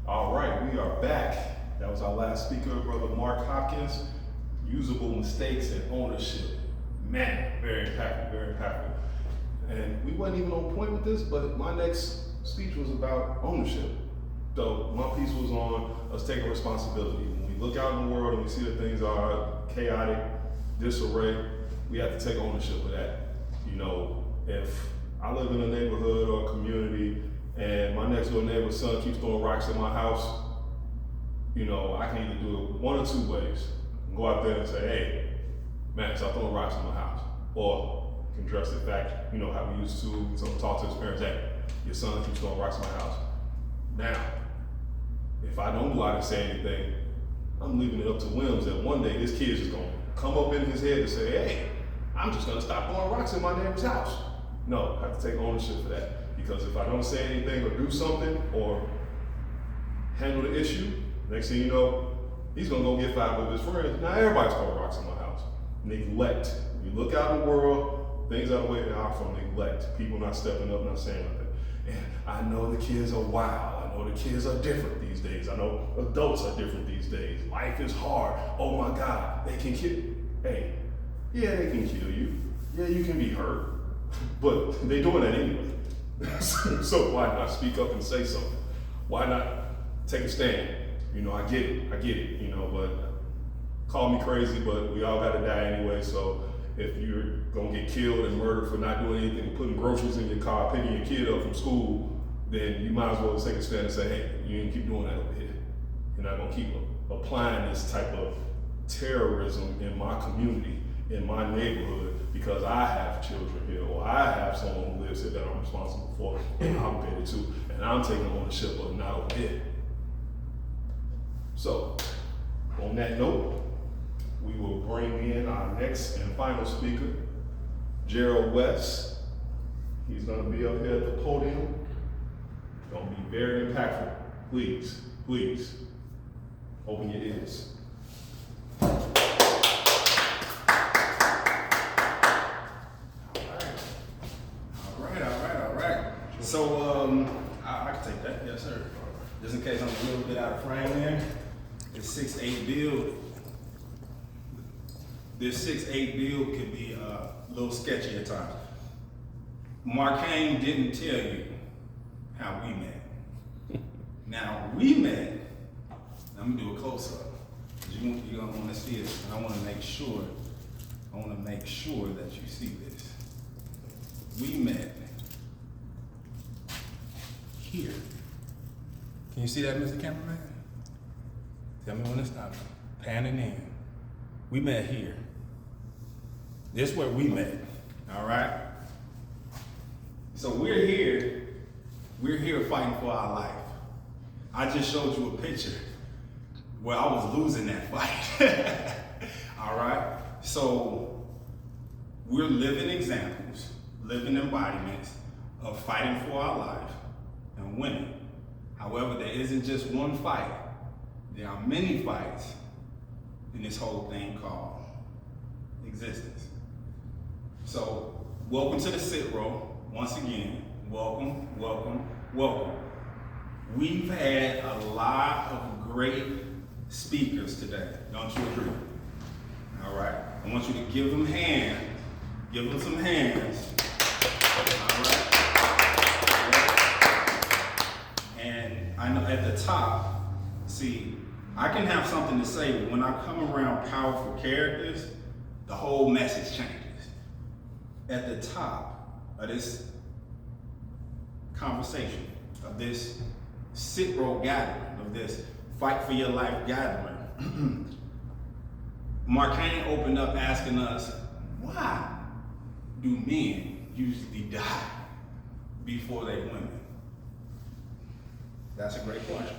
All right, we are back. That was our last speaker, Brother Mark Hopkins. Usable mistakes and ownership. Man, very impactful, very impactful. And we wasn't even on point with this, but my next speech was about ownership. So my piece was on us taking responsibility. When we look out in the world and we see that things are chaotic, disarray, we have to take ownership of that. You know, if I live in a neighborhood or a community and my next door neighbor's son keeps throwing rocks in my house, you know, I can either do it one or two ways. I can go out there and say, hey, man, stop throwing rocks in my house. Or I can address the fact, you know, how we used to talk to his parents, hey, your son keeps throwing rocks in my house. Now, if I don't go out and say anything, I'm leaving it up to whims that one day this kid is just gonna come up in his head and say, hey, I'm just gonna stop throwing rocks in my neighbor's house. No, I have to take ownership for that. Because if I don't say anything or do something or handle the issue, next thing you know, he's gonna go get five of his friends. Now everybody's throwing rocks in my house. Neglect. When you look out in the world, things are the way they are from neglect. People not stepping up, not saying nothing. And I know the kids are wild. I know the kids are different these days. I know adults are different these days. Life is hard. Oh my God, they can kill you. Hey, yeah, they can kill you. Yeah, you can be hurt. But they're doing that anyway. So why not speak up and say something? Why not take a stand? You know, I get it, you know, but call me crazy, but we all gotta die anyway, so if you're gonna get killed and murdered for not doing anything, putting groceries in your car, picking your kid up from school, then you might as well take a stand and say, hey, you ain't keep doing that over here. You're not gonna keep applying this type of terrorism in my community, in my neighborhood, because I have children here, or I have someone who lives here that I'm responsible for, and I'm better too, and I'm taking ownership of not over here. So, on that note, we will bring in our next and final speaker, Gerald West. He's gonna be up here at the podium. Gonna be very impactful. Please, please, open your ears. So, I can take that, yes sir. Just in case I'm a little bit out of frame there. This 6'8" build, can be a little sketchy at times. Marcane didn't tell you how we met. Now, we met, I'm gonna do a close up. You're gonna wanna see it, and I wanna make sure that you see this. We met here. Can you see that, Mr. Cameraman? Tell me when to stop. Panning in. We met here. This is where we met, all right? So we're here fighting for our life. I just showed you a picture where I was losing that fight, all right? So we're living examples, living embodiments of fighting for our life and winning. However, there isn't just one fight. There are many fights in this whole thing called existence. So, welcome to the SitRo. Once again, welcome, welcome, welcome. We've had a lot of great speakers today. Don't you agree? All right. I want you to give them hands. Give them some hands. All right. And I know at the top, see, I can have something to say, but when I come around powerful characters, the whole message changes. At the top of this conversation, of this SitRo gathering, of this fight for your life gathering, Marcane opened up asking us, why do men usually die before they women? That's a great question.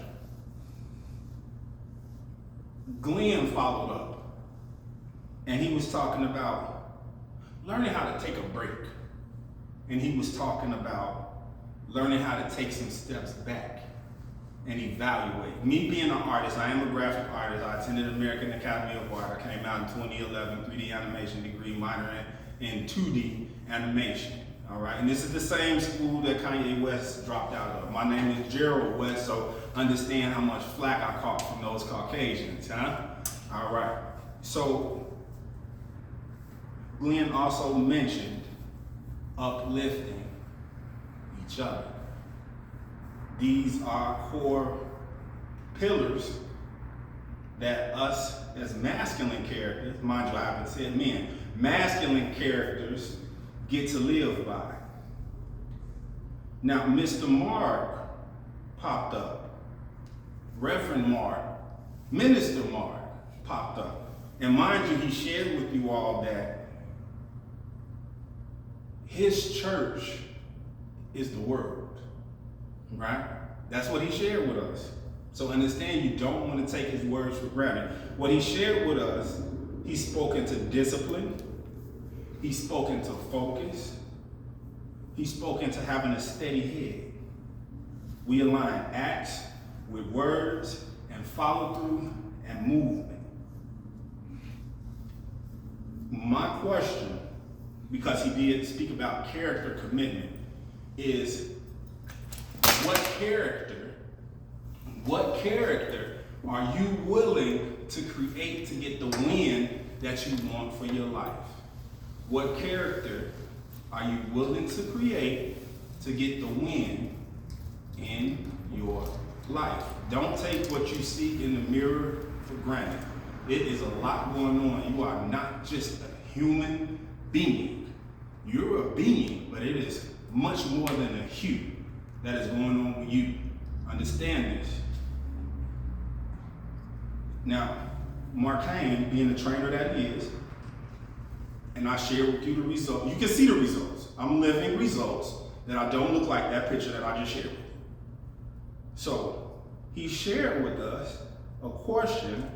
Glenn followed up, and he was talking about learning how to take a break. And he was talking about learning how to take some steps back and evaluate. Me being an artist, I am a graphic artist. I attended American Academy of Art. I came out in 2011, 3D animation degree, minor in 2D animation. All right, and this is the same school that Kanye West dropped out of. My name is Gerald West, so understand how much flack I caught from those Caucasians, huh? All right, so Glenn also mentioned uplifting each other. These are core pillars that us as masculine characters, mind you, I haven't said men, masculine characters get to live by. Now, Mr. Mark popped up. Reverend Mark, Minister Mark popped up. And mind you, he shared with you all that his church is the world, right? That's what he shared with us. So understand, you don't want to take his words for granted. What he shared with us, he's spoken to discipline, he's spoken to focus, he's spoken to having a steady head. We align acts with words and follow through and movement. My question, because he did speak about character commitment, is what character are you willing to create to get the win that you want for your life? What character are you willing to create to get the win in your life? Don't take what you see in the mirror for granted. It is a lot going on. You are not just a human being. You're a being, but it is much more than a hue that is going on with you. Understand this. Now, Mark Hain, being the trainer that he is, and I share with you the results. You can see the results. I'm living results that I don't look like that picture that I just shared with you. So, he shared with us a question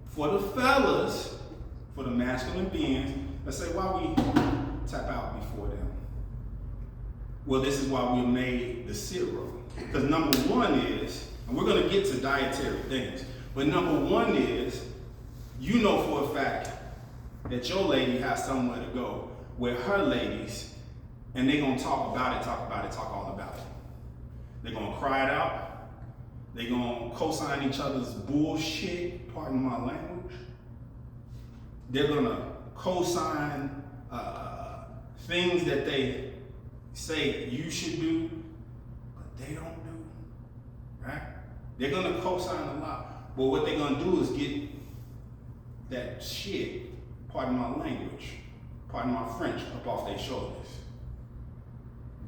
for the fellas, for the masculine beings. Let's say, why we tap out before them? Well, this is why we made the SitRo. Because number one is, and we're going to get to dietary things, but number one is, you know for a fact that your lady has somewhere to go with her ladies, and they're going to talk about it, talk all about it. They're going to cry it out. They're going to co-sign each other's bullshit, pardon my language. They're going to co-sign things that they say you should do, but they don't do, right? They're going to co-sign a lot, but what they're going to do is get that shit, pardon my language, pardon my French, up off their shoulders.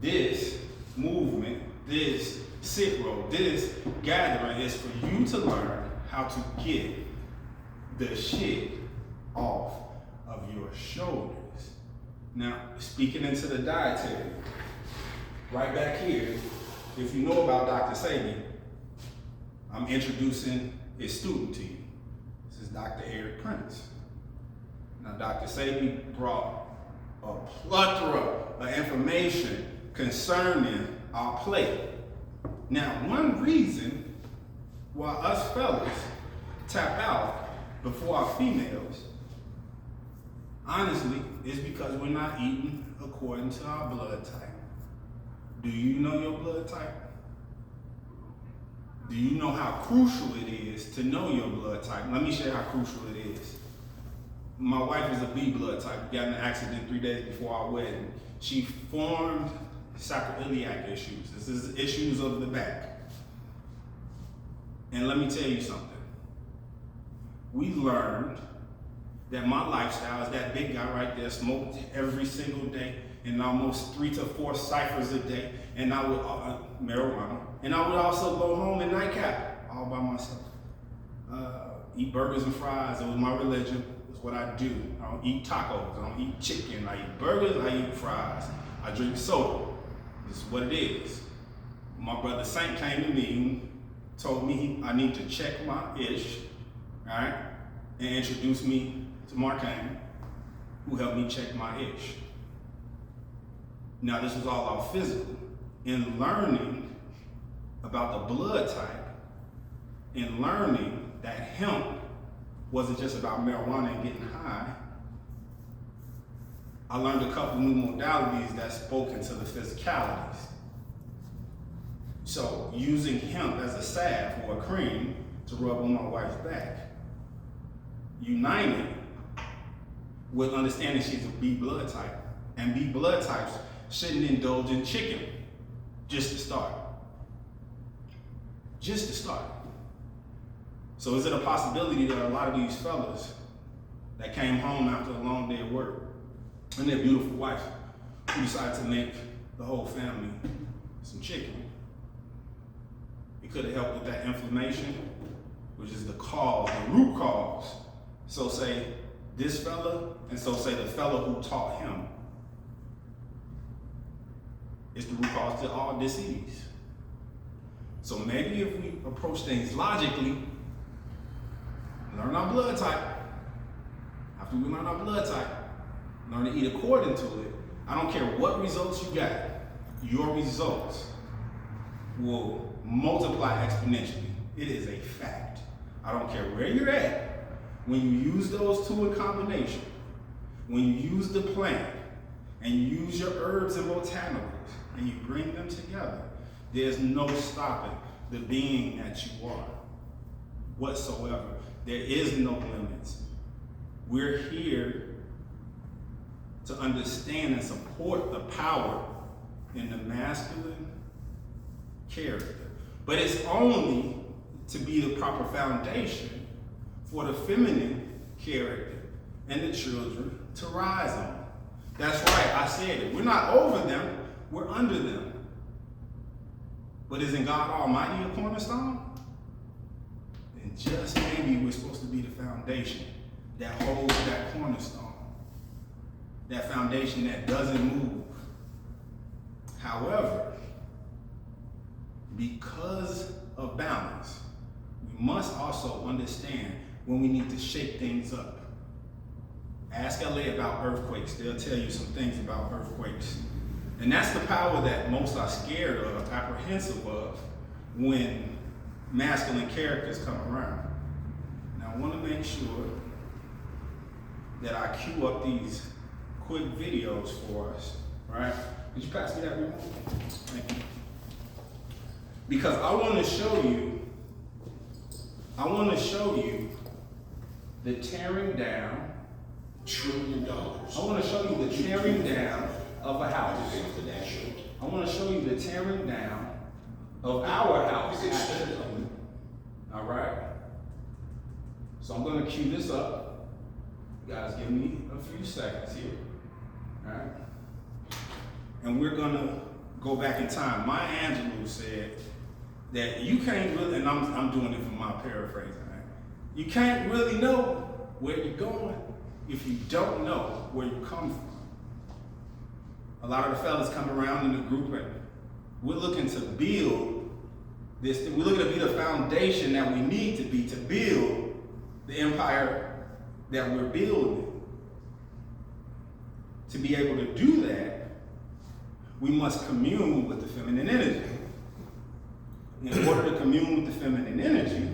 This movement, this SitRo, this gathering is for you to learn how to get the shit off of your shoulders. Now, speaking into the dietary, right back here, if you know about Dr. Sabi, I'm introducing his student to you. This is Dr. Eric Prince. Now, Dr. Sabi brought a plethora of information concerning our plate. Now, one reason why us fellas tap out before our females, honestly, is because we're not eating according to our blood type. Do you know your blood type? Do you know how crucial it is to know your blood type? Let me share how crucial it is. My wife is a B blood type. We got in an accident 3 days before our wedding. She formed sacroiliac issues. This is issues of the back. And let me tell you something. We learned that my lifestyle is that big guy right there, smoked every single day, and almost 3 to 4 ciphers a day, and I would marijuana, and I would also go home and nightcap all by myself. Eat burgers and fries. It was my religion. It's what I do. I don't eat tacos. I don't eat chicken. I eat burgers. I eat fries. I drink soda. This is what it is. My brother Saint came to me and told me I need to check my ish, all right, and introduced me to Mark Hain, who helped me check my ish. Now, this was all our physical. In learning about the blood type, in learning that hemp wasn't just about marijuana and getting high, I learned a couple new modalities that spoke into the physicalities. So using hemp as a salve or a cream to rub on my wife's back, united with understanding she's a B blood type. And B blood types shouldn't indulge in chicken, just to start. Just to start. So is it a possibility that a lot of these fellas that came home after a long day of work and their beautiful wife who decided to make the whole family some chicken, it could have helped with that inflammation, which is the cause, the root cause. So say this fella, and so say the fella who taught him, is the root cause to all disease. So maybe if we approach things logically, learn our blood type. After we learn our blood type, learn to eat according to it. I don't care what results you got, your results will multiply exponentially. It is a fact. I don't care where you're at. When you use those two in combination, when you use the plant and you use your herbs and botanicals and you bring them together, there's no stopping the being that you are whatsoever. There is no limits. We're here to understand and support the power in the masculine character. But it's only to be the proper foundation for the feminine character and the children to rise on. That's right, I said it. We're not over them, we're under them. But isn't God Almighty a cornerstone? And just maybe we're supposed to be the foundation that holds that cornerstone. That foundation that doesn't move. However, because of balance, we must also understand when we need to shake things up. Ask LA about earthquakes. They'll tell you some things about earthquakes. And that's the power that most are scared of, apprehensive of, when masculine characters come around. Now I want to make sure that I cue up these quick videos for us, right? Could you pass me that remote? Thank you. Because I want to show you the tearing down $1 trillion. I want to show you the tearing down of a house. I want to show you the tearing down of our house, actually. All right? So I'm going to cue this up. You guys give me a few seconds here. All right? And we're going to go back in time. Maya Angelou said that you can't really, and I'm doing it from my paraphrasing, right? You can't really know where you're going if you don't know where you come from. A lot of the fellas come around in the group and we're looking to build this, we're looking to be the foundation that we need to be to build the empire that we're building. To be able to do that, we must commune with the feminine energy. In order to commune with the feminine energy,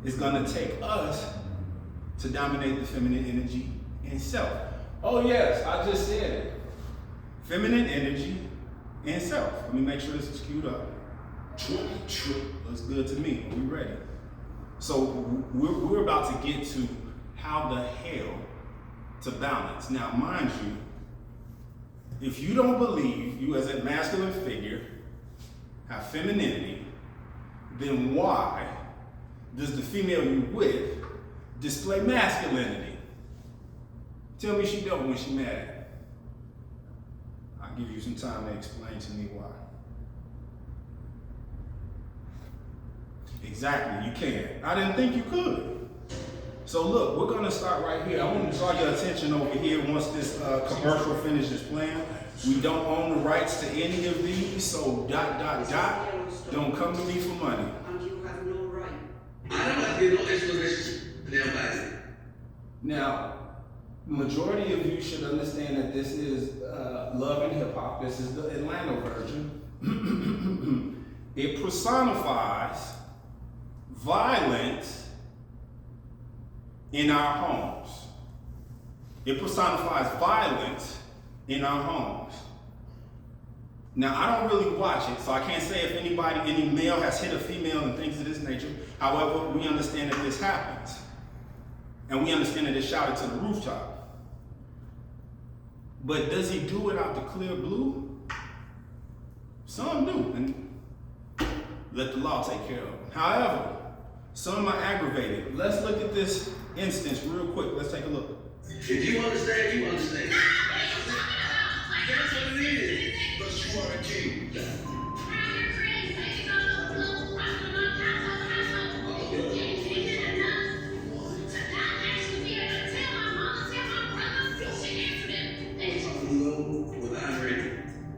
it's going to take us to dominate the feminine energy in self. Oh yes, I just said it. Feminine energy in self. Let me make sure this is queued up. 20 trillion. Looks good to me. Are we ready? So we're about to get to how the hell to balance. Now, mind you, if you don't believe you as a masculine figure have femininity, then why does the female you with display masculinity? Tell me she don't when she mad. I'll give you some time to explain to me why. Exactly, you can. I didn't think you could. So look, we're gonna start right here. I want to draw your attention over here once this commercial finishes playing. We don't own the rights to any of these, so ... don't come to me for money. And you have no right. I don't have to get no explanation for their body. Now, the majority of you should understand that this is Love and Hip Hop. This is the Atlanta version. It personifies violence in our homes. It personifies violence in our homes. Now, I don't really watch it, so I can't say if any male has hit a female and things of this nature. However, we understand that this happens. And we understand that it's shouted to the rooftop. But does he do it out the clear blue? Some do, and let the law take care of it. However, some are aggravated. Let's look at this instance real quick. Let's take a look. If you understand, you understand. That's what it is. But you are a king. When I'm ready,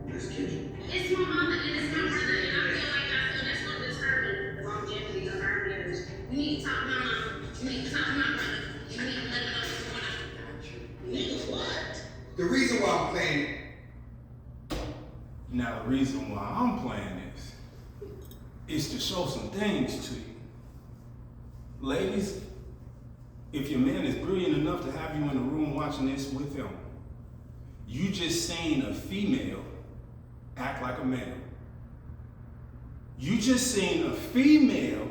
let's kill you. It's my mama and it's my brother, and I feel like that's gonna disturb the longevity of our marriage. You need to talk to my mama. You need to talk to my brother. You need to let them know what's going on. Nigga, what? The reason why I'm playing, Now, the reason why I'm playing this is to show some things to you. Ladies, if your man is brilliant enough to have you in the room watching this with him, you just seen a female act like a male. You just seen a female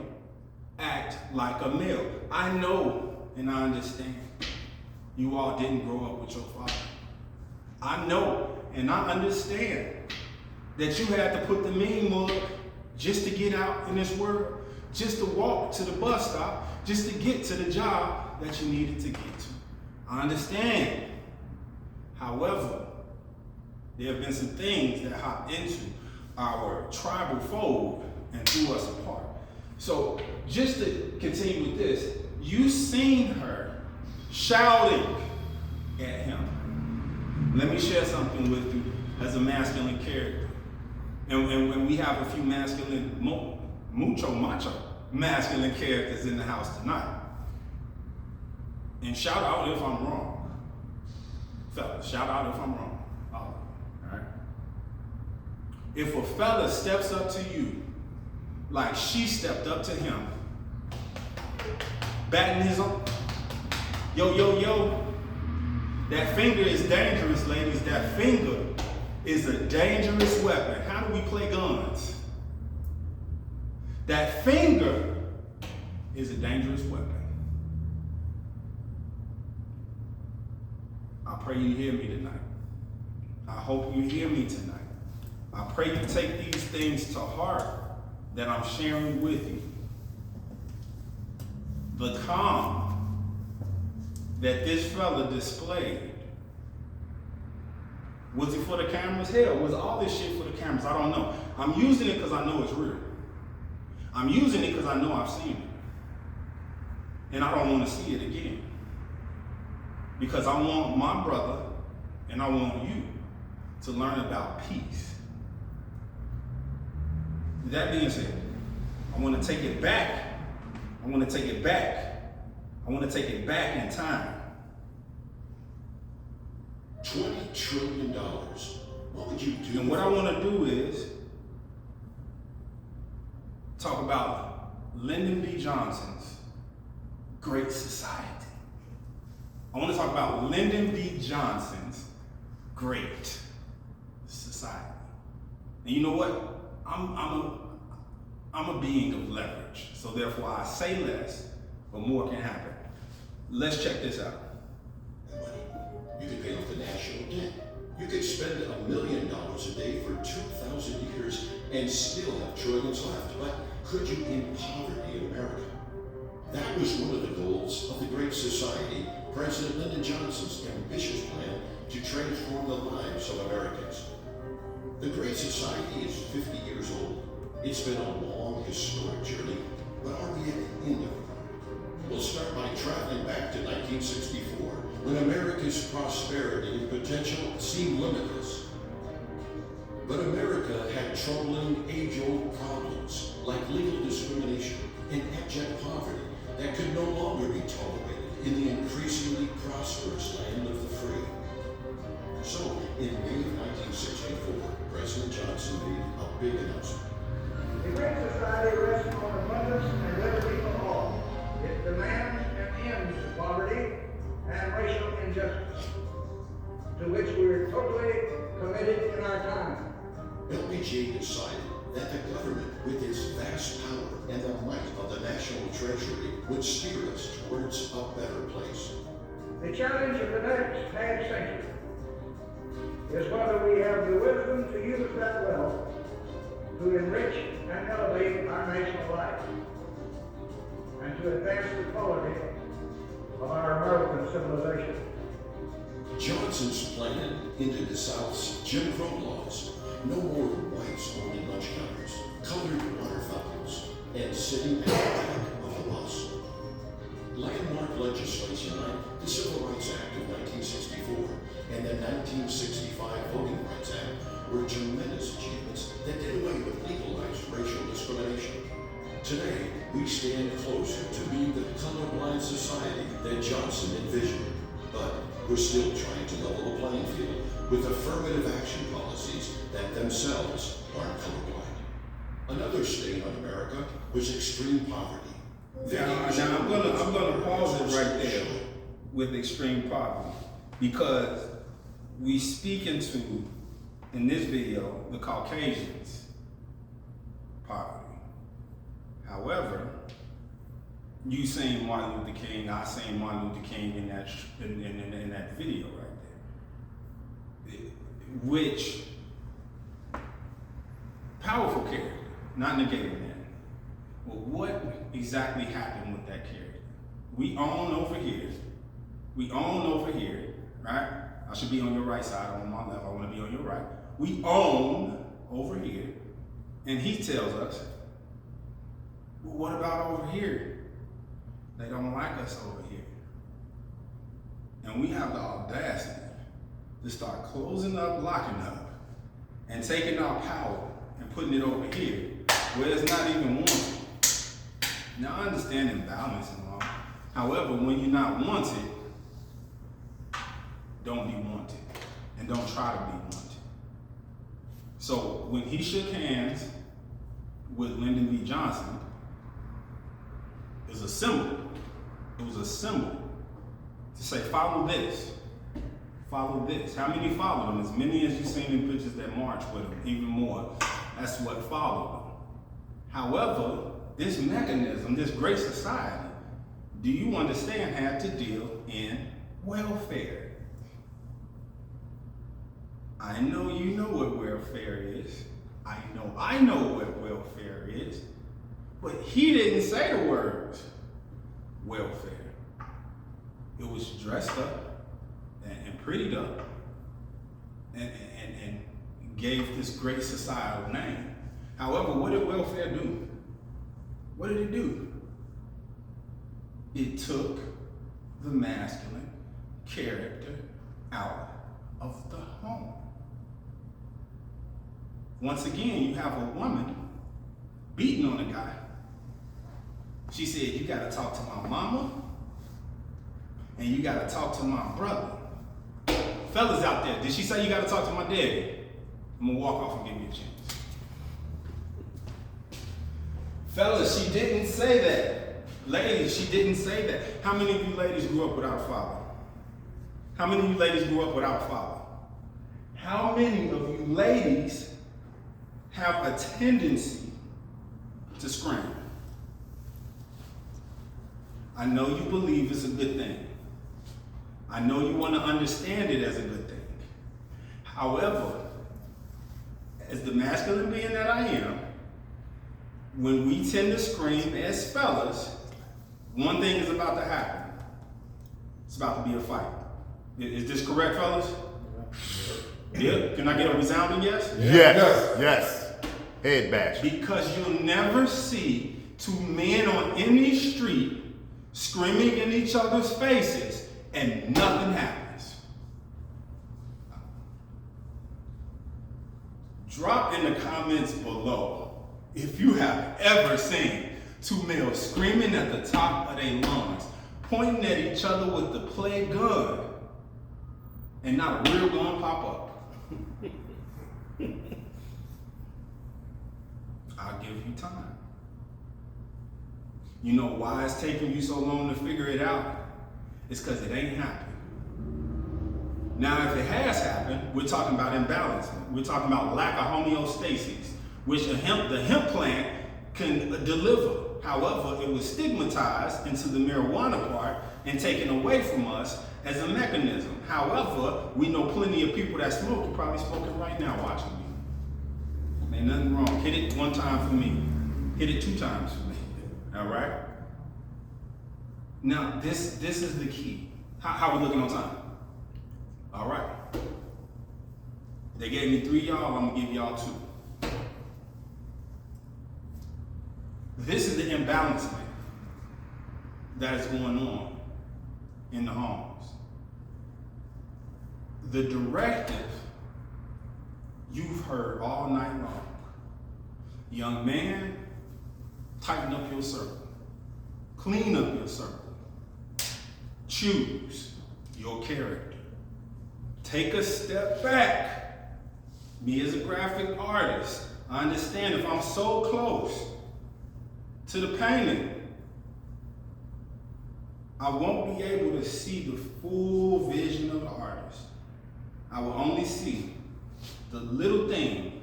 act like a male. I know and I understand you all didn't grow up with your father. I know and I understand that you had to put the mean mug just to get out in this world, just to walk to the bus stop, just to get to the job that you needed to get to. I understand. However, there have been some things that hop into our tribal fold and threw us apart. So just to continue with this, you seen her shouting at him. Let me share something with you as a masculine character. And we have a few masculine, macho masculine characters in the house tonight. And shout out if I'm wrong. Fellas, shout out if I'm wrong. All right? If a fella steps up to you like she stepped up to him, batting his own, yo, that finger is dangerous, ladies. That finger is a dangerous weapon. How do we play guns? That finger is a dangerous weapon. I pray you hear me tonight. I hope you hear me tonight. I pray you take these things to heart that I'm sharing with you. The calm that this fella displayed, was it for the cameras? Hell, was all this shit for the cameras? I don't know. I'm using it because I know it's real. I'm using it because I know I've seen it. And I don't want to see it again. Because I want my brother and I want you to learn about peace. That being said, I want to take it back. I want to take it back. I want to take it back in time. $20 trillion. What would you do? And what I want to do is talk about Lyndon B. Johnson's Great Society. I want to talk about Lyndon B. Johnson's Great Society. And you know what? I'm a being of leverage. So therefore I say less, but more can happen. Let's check this out. You could pay off the national debt. You could spend $1 million a day for 2,000 years and still have trillions left. But could you end poverty in America? That was one of the goals of the Great Society, President Lyndon Johnson's ambitious plan to transform the lives of Americans. The Great Society is 50 years old. It's been a long, historic journey, but are we at the end of it? We'll start by traveling back to 1964, when America's prosperity and potential seemed limitless. But America had troubling, age-old problems like legal discrimination and abject poverty that could no longer be tolerated in the increasingly prosperous land of the free. So, in May of 1964, President Johnson made a big announcement. the Great Society rests on abundance and liberty for all. It demands an end to poverty and racial injustice. treasury would steer us towards a better place. The challenge of the next half century is whether we have the wisdom to use that wealth to enrich and elevate our national life and to advance the quality of our American civilization. Johnson's plan ended the South's Jim Crow laws. No more whites owning lunch counters, colored water fountains, and sitting at the back of a bus. Landmark legislation like the Civil Rights Act of 1964 and the 1965 Voting Rights Act were tremendous achievements that did away with legalized racial discrimination. Today, we stand closer to being the colorblind society that Johnson envisioned, but we're still trying to level the playing field with affirmative action policies that themselves aren't colorblind. Another stain on America was extreme poverty. Now I'm gonna pause it right there with extreme poverty, because we speak into, in this video, the Caucasians' poverty. However, you saying Martin Luther King, I saying Martin Luther King in that video right there, which powerful character, not negating that. Well, what exactly happened with that character? We own over here, right? I should be on your right side, I'm on my left, I want to be on your right. We own over here, and he tells us, well, what about over here? They don't like us over here. And we have the audacity to start closing up, locking up, and taking our power and putting it over here where it's not even wanted. Now, I understand imbalance and all. However, when you're not wanted, don't be wanted. And don't try to be wanted. So when he shook hands with Lyndon B. Johnson, it was a symbol. It was a symbol to say, follow this. Follow this. How many followed him? As many as you've seen in pictures that marched with him, even more. That's what followed him. However, this mechanism, this great society, do you understand, had to deal in welfare. I know you know what welfare is. I know what welfare is. But he didn't say the words welfare. It was dressed up and prettied up and gave this great societal name. However, what did welfare do? What did it do? It took the masculine character out of the home. Once again, you have a woman beating on a guy. She said, you gotta talk to my mama and you gotta talk to my brother. Fellas out there, did she say you gotta talk to my daddy? I'm gonna walk off and give you a chance. Fellas, she didn't say that. Ladies, she didn't say that. How many of you ladies grew up without a father? How many of you ladies grew up without a father? How many of you ladies have a tendency to scream? I know you believe it's a good thing. I know you want to understand it as a good thing. However, as the masculine being that I am, when we tend to scream as fellas, one thing is about to happen. It's about to be a fight. Is this correct, fellas? Yeah? Can I get a resounding yes? Yes. Head bash. Because you'll never see two men on any street screaming in each other's faces and nothing happens. Drop in the comments below if you have ever seen two males screaming at the top of their lungs, pointing at each other with the play gun, and not a real gun pop up. I'll give you time. You know why it's taking you so long to figure it out? It's because it ain't happened. Now, if it has happened, we're talking about imbalancement. We're talking about lack of homeostasis, which the hemp plant can deliver. However, it was stigmatized into the marijuana part and taken away from us as a mechanism. However, we know plenty of people that smoke. You're probably smoking right now watching me. Ain't nothing wrong. Hit it one time for me. Hit it 2 times for me. All right? Now, this is the key. How we looking on time? All right. They gave me 3 y'all, I'm gonna give y'all 2. This is the imbalancement that is going on in the homes. The directive you've heard all night long. Young man, tighten up your circle. Clean up your circle. Choose your character. Take a step back. Me as a graphic artist, I understand if I'm so close to the painting, I won't be able to see the full vision of the artist. I will only see the little thing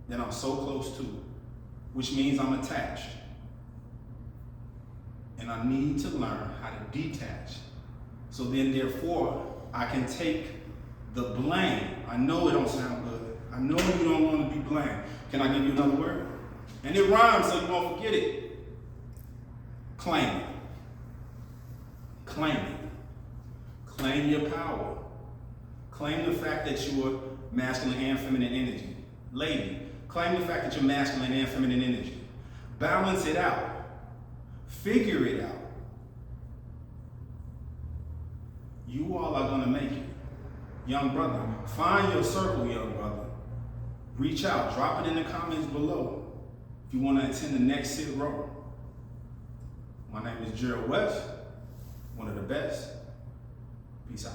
that I'm so close to, which means I'm attached. And I need to learn how to detach. So then therefore, I can take the blame. I know it don't sound good. I know you don't want to be blamed. Can I give you another word? And it rhymes so you won't forget it. Claim it. Claim it. Claim your power. Claim the fact that you are masculine and feminine energy. Lady, claim the fact that you're masculine and feminine energy. Balance it out. Figure it out. You all are gonna make it. Young brother, find your circle, young brother. Reach out, drop it in the comments below if you wanna attend the next SitRo. My name is Gerald West, one of the best. Peace out.